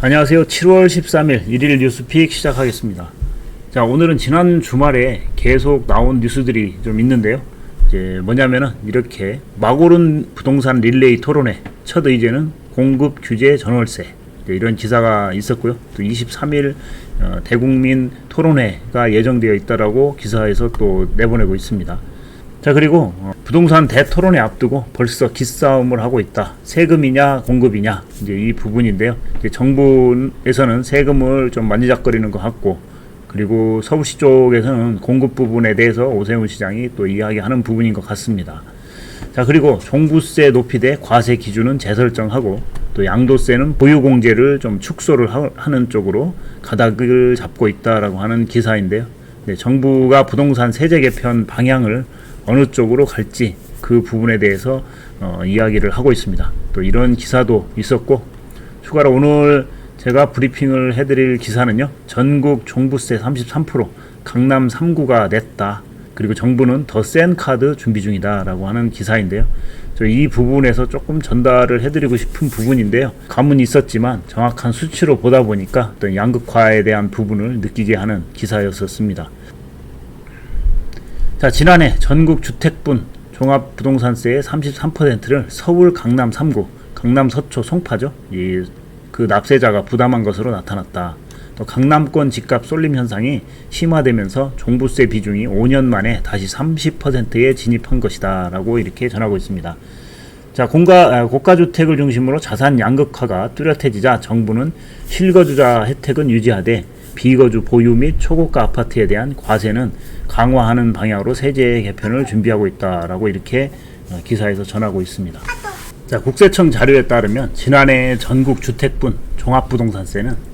안녕하세요. 7월 13일 일일 뉴스픽 시작하겠습니다. 자, 오늘은 지난 주말에 계속 나온 뉴스들이 좀 있는데요. 이제 뭐냐면은 이렇게 막 오른 부동산 릴레이 토론회 첫 의제는 공급 규제 전월세, 이런 기사가 있었고요. 또 23일 대국민 토론회가 예정되어 있다라고 기사에서 또 내보내고 있습니다. 자, 그리고 부동산 대토론회 앞두고 벌써 기싸움을 하고 있다. 세금이냐 공급이냐, 이제 이 부분인데요. 이제 정부에서는 세금을 좀 만지작거리는 것 같고, 그리고 서울시 쪽에서는 공급 부분에 대해서 오세훈 시장이 또 이야기하는 부분인 것 같습니다. 자, 그리고 종부세 높이 대 과세 기준은 재설정하고, 또 양도세는 보유공제를 좀 축소를 하는 쪽으로 가닥을 잡고 있다라고 하는 기사인데요. 네, 정부가 부동산 세제 개편 방향을 어느 쪽으로 갈지 그 부분에 대해서 이야기를 하고 있습니다. 또 이런 기사도 있었고, 추가로 오늘 제가 브리핑을 해드릴 기사는요, 전국 종부세 33% 강남 3구가 냈다, 그리고 정부는 더 센 카드 준비 중이다 라고 하는 기사인데요. 이 부분에서 조금 전달을 해드리고 싶은 부분인데요, 가문이 있었지만 정확한 수치로 보다 보니까 어떤 양극화에 대한 부분을 느끼게 하는 기사였었습니다. 자, 지난해 전국 주택분 종합부동산세의 33%를 서울 강남 3구, 강남 서초 송파죠, 그 납세자가 부담한 것으로 나타났다. 또 강남권 집값 쏠림 현상이 심화되면서 종부세 비중이 5년 만에 다시 30%에 진입한 것이다 라고 이렇게 전하고 있습니다. 자, 고가주택을 중심으로 자산 양극화가 뚜렷해지자 정부는 실거주자 혜택은 유지하되 비거주 보유 및 초고가 아파트에 대한 과세는 강화하는 방향으로 세제 개편을 준비하고 있다라고 이렇게 기사에서 전하고 있습니다. 자, 국세청 자료에 따르면 지난해 전국 주택분 종합부동산세는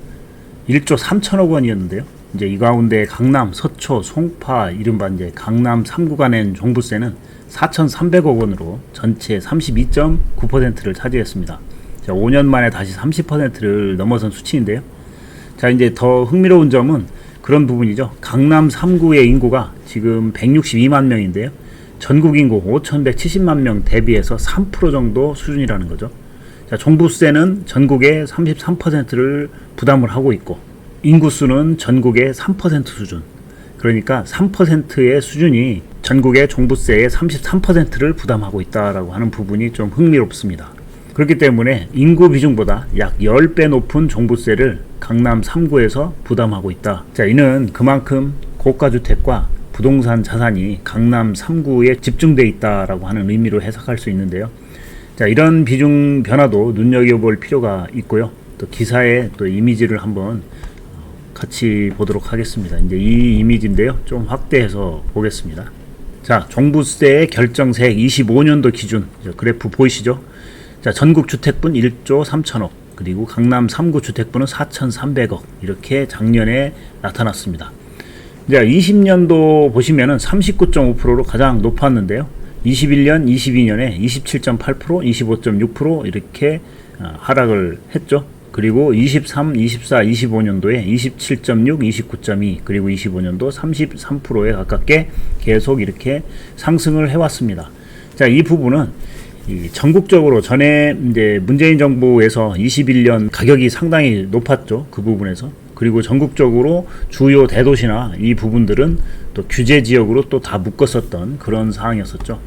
1조 3천억 원이었는데요. 이제 이 가운데 강남, 서초, 송파, 이른바 이제 강남 3구가 낸 종부세는 4,300억 원으로 전체 32.9%를 차지했습니다. 자, 5년 만에 다시 30%를 넘어선 수치인데요. 자, 이제 더 흥미로운 점은 그런 부분이죠. 강남 3구의 인구가 지금 162만 명인데요. 전국 인구 5,170만 명 대비해서 3% 정도 수준이라는 거죠. 자, 종부세는 전국의 33%를 부담을 하고 있고, 인구수는 전국의 3% 수준. 그러니까 3%의 수준이 전국의 종부세의 33%를 부담하고 있다라고 하는 부분이 좀 흥미롭습니다. 그렇기 때문에 인구 비중보다 약 10배 높은 종부세를 강남 3구에서 부담하고 있다. 자, 이는 그만큼 고가주택과 부동산 자산이 강남 3구에 집중되어 있다라고 하는 의미로 해석할 수 있는데요. 자, 이런 비중 변화도 눈여겨볼 필요가 있고요. 또 기사의 또 이미지를 한번 같이 보도록 하겠습니다. 이제 이 이미지인데요, 좀 확대해서 보겠습니다. 자, 종부세의 결정세액 25년도 기준 그래프 보이시죠? 자, 전국 주택분 1조 3천억, 그리고 강남 3구 주택분은 4,300억, 이렇게 작년에 나타났습니다. 자, 20년도 보시면은 39.5%로 가장 높았는데요. 21년, 22년에 27.8%, 25.6% 이렇게 하락을 했죠. 그리고 23, 24, 25년도에 27.6, 29.2, 그리고 25년도 33%에 가깝게 계속 이렇게 상승을 해왔습니다. 자, 이 부분은 전국적으로 전에 이제 문재인 정부에서 21년 가격이 상당히 높았죠. 그 부분에서. 그리고 전국적으로 주요 대도시나 이 부분들은 또 규제 지역으로 또 다 묶었었던 그런 상황이었었죠.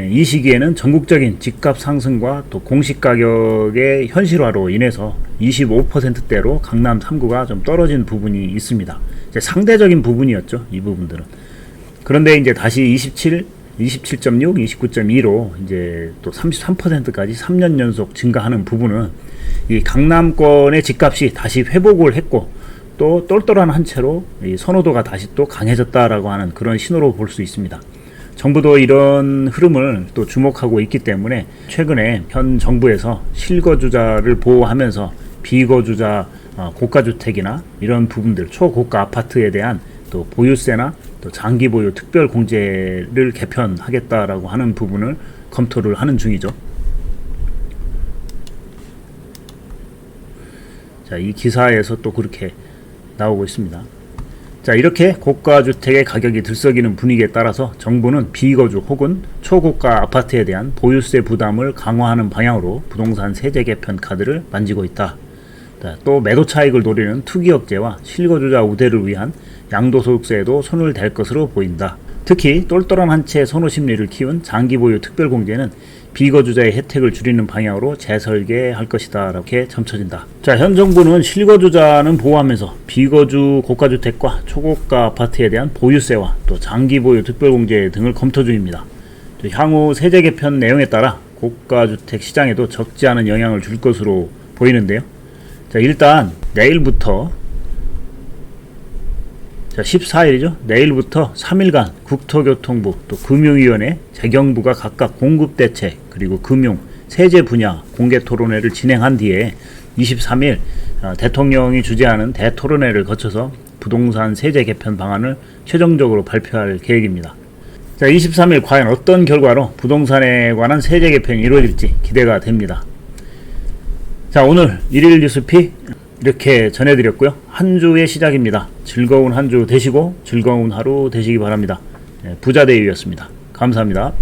이 시기에는 전국적인 집값 상승과 또 공시가격의 현실화로 인해서 25%대로 강남 3구가 좀 떨어진 부분이 있습니다. 이제 상대적인 부분이었죠, 이 부분들은. 그런데 이제 다시 27.6, 29.2로 이제 또 33%까지 3년 연속 증가하는 부분은 이 강남권의 집값이 다시 회복을 했고, 또 똘똘한 한 채로 이 선호도가 다시 또 강해졌다라고 하는 그런 신호로 볼 수 있습니다. 정부도 이런 흐름을 또 주목하고 있기 때문에 최근에 현 정부에서 실거주자를 보호하면서 비거주자 고가주택이나 이런 부분들, 초고가 아파트에 대한 또 보유세나 또 장기 보유 특별 공제를 개편하겠다라고 하는 부분을 검토를 하는 중이죠. 자, 이 기사에서 또 그렇게 나오고 있습니다. 자, 이렇게 고가주택의 가격이 들썩이는 분위기에 따라서 정부는 비거주 혹은 초고가 아파트에 대한 보유세 부담을 강화하는 방향으로 부동산 세제 개편 카드를 만지고 있다. 또 매도 차익을 노리는 투기 억제와 실거주자 우대를 위한 양도소득세에도 손을 댈 것으로 보인다. 특히 똘똘한 한 채 선호 심리를 키운 장기 보유 특별공제는 비거주자의 혜택을 줄이는 방향으로 재설계할 것이다. 이렇게 점쳐진다. 자, 현 정부는 실거주자는 보호하면서 비거주 고가주택과 초고가 아파트에 대한 보유세와 또 장기 보유 특별공제 등을 검토 중입니다. 향후 세제 개편 내용에 따라 고가주택 시장에도 적지 않은 영향을 줄 것으로 보이는데요. 자, 일단 내일부터 14일이죠. 내일부터 3일간 국토교통부 또 금융위원회, 재경부가 각각 공급대책 그리고 금융, 세제 분야 공개 토론회를 진행한 뒤에 23일 대통령이 주재하는 대토론회를 거쳐서 부동산 세제 개편 방안을 최종적으로 발표할 계획입니다. 자, 23일 과연 어떤 결과로 부동산에 관한 세제 개편이 이루어질지 기대가 됩니다. 자, 오늘 일일 뉴스픽 이렇게 전해드렸고요. 한 주의 시작입니다. 즐거운 한 주 되시고 즐거운 하루 되시기 바랍니다. 부자대유였습니다. 감사합니다.